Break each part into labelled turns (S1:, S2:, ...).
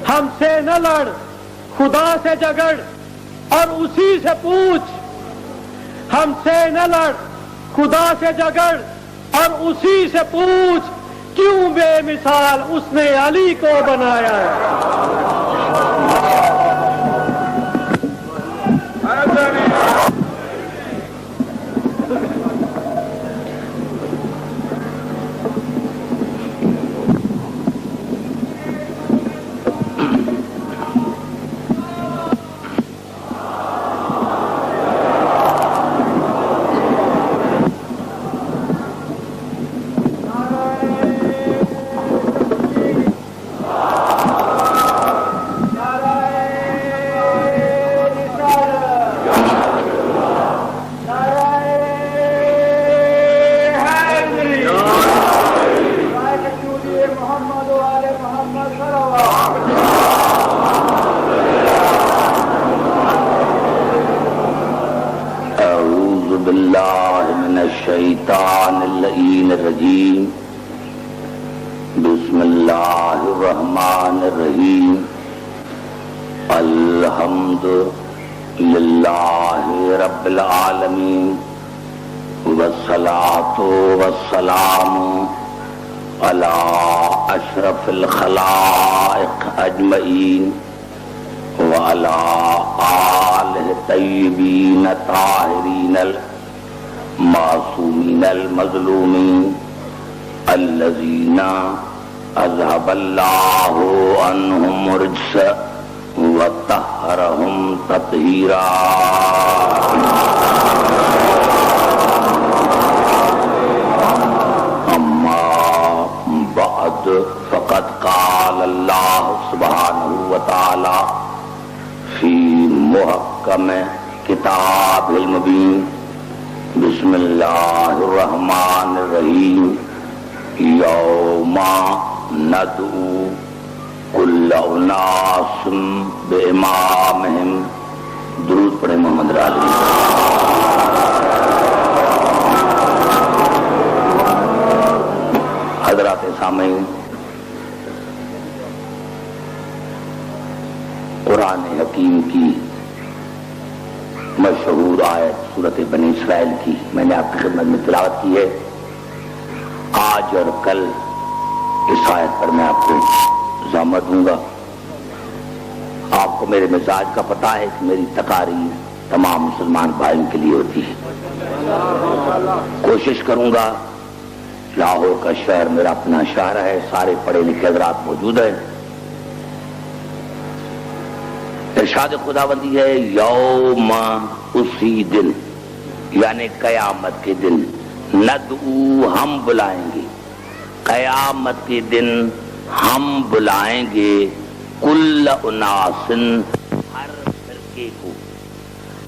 S1: ہم سے نہ لڑ، خدا سے جھگڑ اور اسی سے پوچھ. ہم سے نہ لڑ، خدا سے جھگڑ اور اسی سے پوچھ، کیوں بے مثال اس نے علی کو بنایا ہے.
S2: الشیطان اللعین الرجیم. بسم اللہ الرحمن الرحیم. الحمد للہ رب العالمین والصلاة والسلام علی اشرف الخلائق اجمعین وعلی آلہ طیبین طاہرین معصومین المظلومین الذین اذهب اللہ عنہم الرجس وطہرہم تطہیرا. اما بعد فقد قال اللہ سبحانہ وتعالی فی محکم کتاب المبین. بسم اللہ الرحمن الرحیم. یوم ندعو کل اناس بامامہم. درود پڑھیں محمد علی. حضرات سامعین، قرآن حکیم کی مشہور آیت سورۃ بنی اسرائیل کی میں نے آپ کی خدمت میں تلاوت کی ہے. آج اور کل اس آیت پر میں آپ کو ضامن دوں گا. آپ کو میرے مزاج کا پتہ ہے کہ میری تقاریر تمام مسلمان بھائیوں کے لیے ہوتی ہے. کوشش کروں گا. لاہور کا شہر میرا اپنا شہر ہے، سارے پڑھے لکھے حضرات موجود ہیں. ارشاد خداوندی ہے یوم، اسی دن یعنی قیامت کے دن، ندعو ہم بلائیں گے، قیامت کے دن ہم بلائیں گے، کل اناس ہر فرقے کو،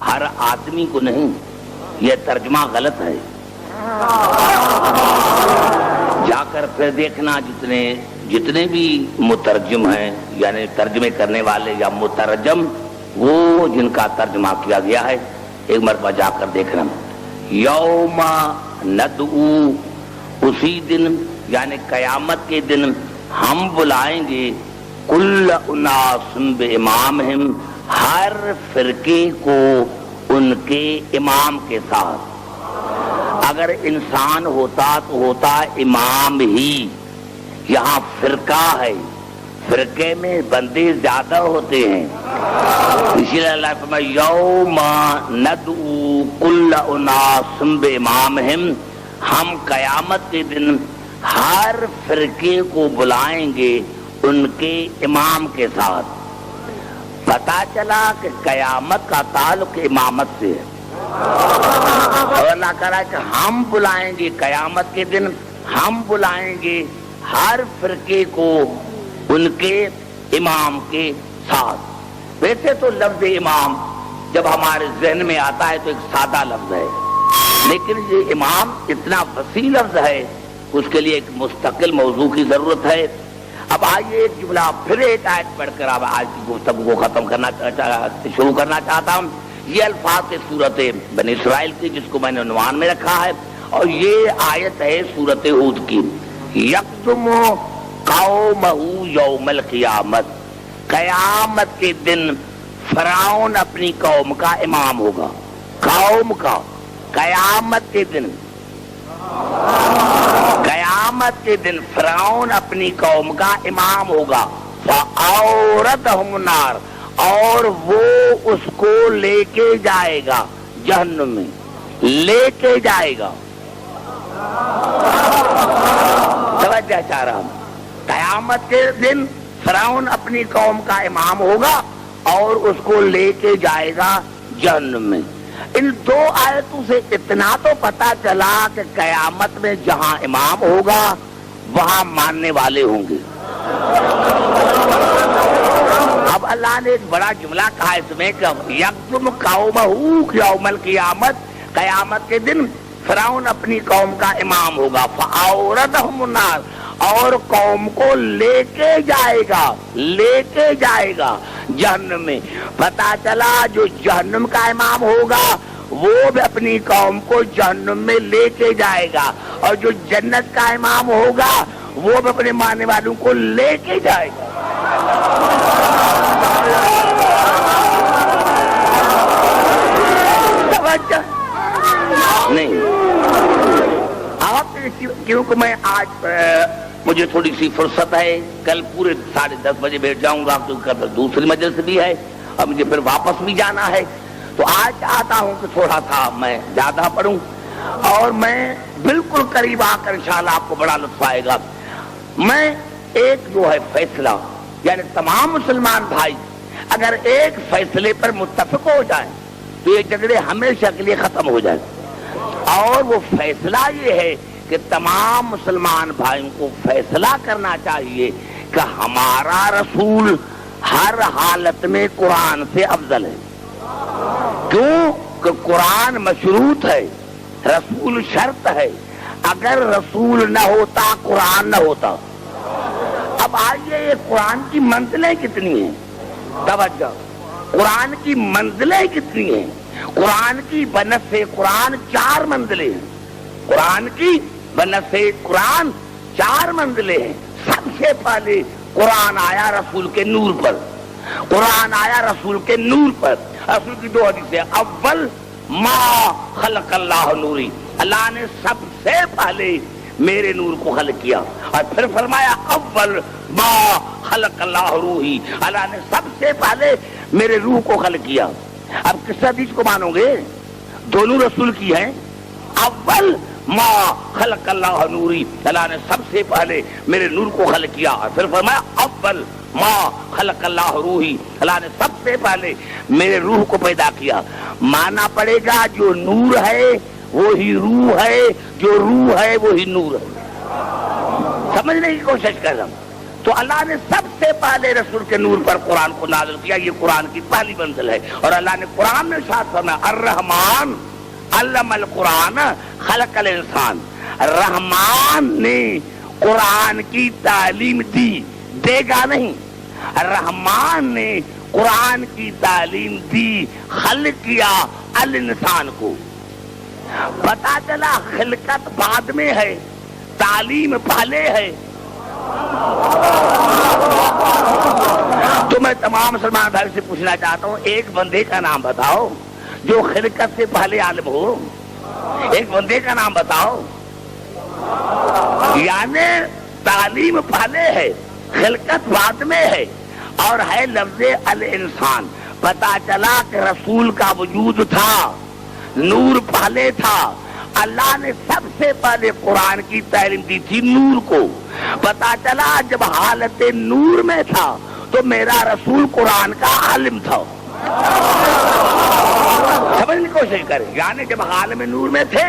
S2: ہر آدمی کو نہیں. یہ ترجمہ غلط ہے. جا کر پھر دیکھنا جتنے بھی مترجم ہیں یعنی ترجمے کرنے والے یا مترجم، وہ جن کا ترجمہ کیا گیا ہے ایک مرتبہ جا کر دیکھنا. یوم ندعو، اسی دن یعنی قیامت کے دن ہم بلائیں گے، کل اناس بامامہم، ہر فرقے کو ان کے امام کے ساتھ. اگر انسان ہوتا تو ہوتا امام ہی. یہاں فرقہ ہے، فرقے میں بندے زیادہ ہوتے ہیں، اسی لیے اللہ فرمائے یوم ندعو کل اناس بامامہم، ہم قیامت کے دن ہر فرقے کو بلائیں گے ان کے امام کے ساتھ. پتہ چلا کہ قیامت کا تعلق امامت سے ہے. اور اللہ کہہ رہا ہے کہ ہم بلائیں گے قیامت کے دن، ہم بلائیں گے ہر فرقے کو ان کے امام کے ساتھ. ویسے تو لفظ امام جب ہمارے ذہن میں آتا ہے تو ایک سادہ لفظ ہے، لیکن یہ امام اتنا وسیع لفظ ہے، اس کے لیے ایک مستقل موضوع کی ضرورت ہے. اب آئیے ایک جملہ پھر ایک آیت پڑھ کر اب آج کی گفتگو کو ختم شروع کرنا چاہتا ہوں. یہ الفاظ سورت بنی اسرائیل کی جس کو میں نے عنوان میں رکھا ہے، اور یہ آیت ہے سورت ہود کی. یکتم قومہ یوم القیامت، قیامت کے دن فرعون اپنی قوم کا امام ہوگا. قوم کا قیامت کے دن فرعون اپنی قوم کا امام ہوگا. فَأَوْرَدَهُمُ النَّارَ اور وہ اس کو لے کے جائے گا جہنم میں، لے کے جائے گا. توجہ چاہ رہا ہوں. قیامت کے دن فرعون اپنی قوم کا امام ہوگا اور اس کو لے کے جائے گا جہنم میں. ان دو آیتوں سے اتنا تو پتا چلا کہ قیامت میں جہاں امام ہوگا وہاں ماننے والے ہوں گے. اب اللہ نے ایک بڑا جملہ کہا اس میں کہ یکتم قومہ یوم القیامت، قیامت کے دن فرعون اپنی قوم کا امام ہوگا. فَأَوْرَدَهُمُ النَّارَ اور قوم کو لے کے جائے گا جہنم میں. پتا چلا جو جہنم کا امام ہوگا وہ بھی اپنی قوم کو جہنم میں لے کے جائے گا، اور جو جنت کا امام ہوگا وہ بھی اپنے ماننے والوں کو لے کے جائے گا. نہیں آپ کیونکہ میں آج مجھے تھوڑی سی فرصت ہے، کل پورے 10:30 بجے بیٹھ جاؤں گا کیونکہ دوسری مجلس بھی ہے اور مجھے پھر واپس بھی جانا ہے. تو آج چاہتا ہوں کہ تھوڑا سا میں زیادہ پڑھوں اور میں بالکل قریب آ کر انشاءاللہ آپ کو بڑا لطف آئے گا. میں ایک جو ہے فیصلہ، یعنی تمام مسلمان بھائی اگر ایک فیصلے پر متفق ہو جائیں تو یہ جھگڑے ہمیشہ کے لیے ختم ہو جائیں. اور وہ فیصلہ یہ ہے کہ تمام مسلمان بھائیوں کو فیصلہ کرنا چاہیے کہ ہمارا رسول ہر حالت میں قرآن سے افضل ہے. کیوں کہ قرآن مشروط ہے، رسول شرط ہے. اگر رسول نہ ہوتا قرآن نہ ہوتا. اب آئیے یہ قرآن کی منزلیں کتنی ہیں؟ توجہ، قرآن کی منزلیں کتنی ہیں؟ قرآن کی بنص قرآن 4 منزلیں ہیں. قرآن کی بنص قرآن 4 منزلیں ہیں. سب سے پہلے قرآن آیا رسول کے نور پر. قرآن آیا رسول کے نور پر. رسول کی 2 حدیثیں، اول ما خلق اللہ نوری، اللہ نے سب سے پہلے میرے نور کو خلق کیا. اور پھر فرمایا اول ما خلق اللہ روحی، اللہ نے سب سے پہلے میرے روح کو خلق کیا. اب کس حدیث کو مانو گے؟ دونوں رسول کی ہیں. اول ما خلق اللہ نوری، اللہ نے سب سے پہلے میرے نور کو خلق کیا. اور پھر فرمایا اول ما خلق اللہ روحی، اللہ نے سب سے پہلے میرے روح کو پیدا کیا. مانا پڑے گا جو نور ہے وہی روح ہے، جو روح ہے وہی نور ہے. سمجھنے کی کوشش کر رہا ہوں. تو اللہ نے سب سے پہلے رسول کے نور پر قرآن کو نازل کیا. یہ قرآن کی پہلی منزل ہے. اور اللہ نے قرآن میں ارشاد فرمایا الرحمن علم القرآن خلق الانسان، رحمان نے قرآن کی تعلیم دی، دے گا نہیں. رحمان نے قرآن کی تعلیم دی، خلق کیا الانسان کو. پتا چلا خلقت بعد میں ہے، تعلیم پہلے ہے. تو میں تمام مسلمان بھائی سے پوچھنا چاہتا ہوں، ایک بندے کا نام بتاؤ جو خلقت سے پہلے عالم ہو. ایک بندے کا نام بتاؤ. یعنی تعلیم پہلے ہے، خلقت بعد میں ہے، اور ہے لفظ الانسان. پتا چلا کہ رسول کا وجود تھا، نور پہلے تھا. اللہ نے سب سے پہلے قرآن کی تعلیم دی تھی نور کو. پتا چلا جب حالت نور میں تھا تو میرا رسول قرآن کا عالم تھا. سمجھنے کی کوشش کریں. یعنی جب عالم نور میں تھے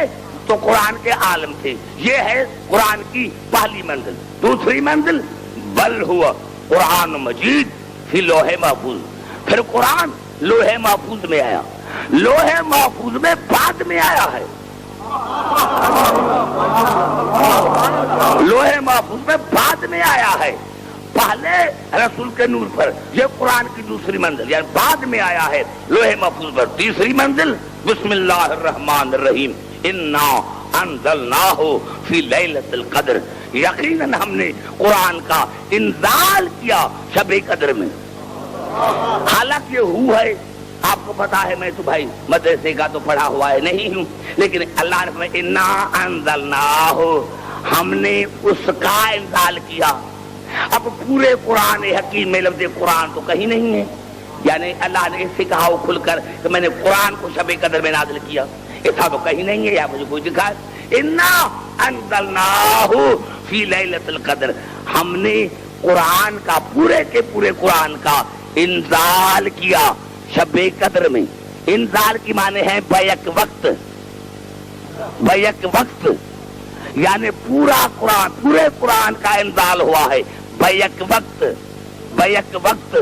S2: تو قرآن کے عالم تھے. یہ ہے قرآن کی پہلی منزل. دوسری منزل بل ہوا قرآن مجید فی لوح محفوظ. پھر قرآن لوح محفوظ میں آیا. لوح محفوظ میں بعد میں آیا ہے. لوح محفوظ میں بعد میں آیا ہے. پہلے رسول کے نور پر. یہ قرآن کی دوسری منزل، یعنی بعد میں آیا ہے لوح محفوظ پر. تیسری منزل بسم اللہ الرحمن الرحیم انا انزلناہ فی لیلۃ القدر. یقیناً ہم نے قرآن کا انزال کیا شب قدر میں. حالانکہ ہو ہے، آپ کو پتا ہے میں تو بھائی مدرسے کا تو پڑھا ہوا ہے نہیں ہوں، لیکن اللہ نے فرمایا انا انزلناہ، ہم نے اس کا انزال کیا۔ اب پورے قرآن حکیم میں لفظ قرآن تو کہیں نہیں ہے، یعنی اللہ نے اس سے کہا وہ کھل کر کہ میں نے قرآن کو شب قدر میں نازل کیا، ایسا تو کہیں نہیں ہے، یا مجھے کوئی دکھا انا انزلناہ فی لیلۃ القدر، ہم نے قرآن کا پورے کے پورے قرآن کا انزال کیا شب قدر میں۔ انزال کی معنی ہے بیک وقت، بیک وقت، یعنی پورا قرآن، پورے قرآن کا انزال ہوا ہے بیک وقت، بیک وقت۔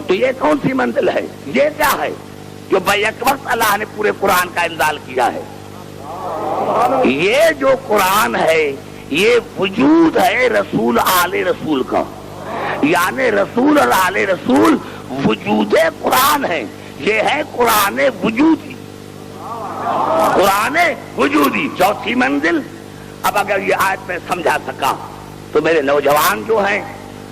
S2: تو یہ کون سی منزل ہے، یہ کیا ہے جو بیک وقت اللہ نے پورے قرآن کا انزال کیا ہے؟ یہ جو قرآن ہے یہ وجود ہے رسول آل رسول کا، یعنی رسول اور آل رسول وجود قرآن ہے، یہ ہے قرآن وجودی، قرآن وجودی۔ چوتھی منزل، اب اگر یہ آیت میں سمجھا سکا تو میرے نوجوان جو ہیں،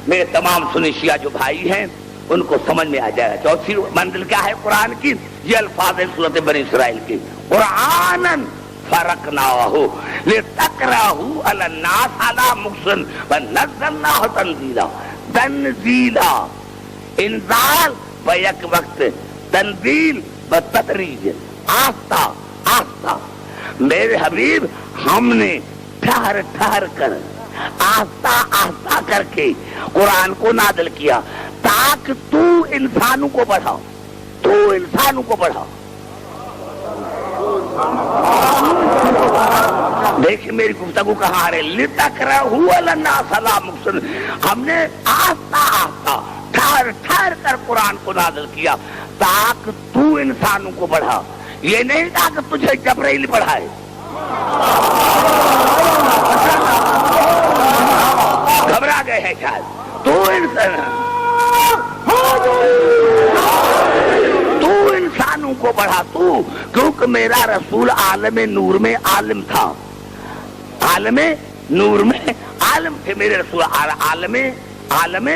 S2: میرے تمام سنی شیعہ جو بھائی ہیں، ان کو سمجھ میں آ جائے گا۔ چوتھی منزل کیا ہے قرآن کی؟ یہ الفاظ ہے سورۃ بنی اسرائیل کی، قرآناً فرقناہ لتقرأہ علی الناس علی مکث ونزلناہ تنزیلا۔ تنزیلا، انزال بیک وقت، تنزیل بتدریج، آہستہ آہستہ۔ میرے حبیب ہم نے ٹھہر ٹھہر کر، آہستہ آہستہ کر کے قرآن کو نازل کیا تاکہ تو انسانوں کو بڑھا، تو انسانوں کو بڑھا۔ دیکھیں میری گفتگو کہاں آ رہے، لتقرأہ علی الناس علی مکث، ہم نے آہستہ آہستہ ٹھہر ٹھہر کر قرآن کو نازل کیا تاکہ تو انسانوں کو بڑھا، یہ نہیں تاکہ تجھے جبرائیل پڑھائے۔ گھبرا گئے ہیں شاید، تو انسانوں کو بڑھا تو، کیونکہ میرا رسول عالم نور میں عالم تھا، عالم نور میں عالم تھے میرے رسول، عالم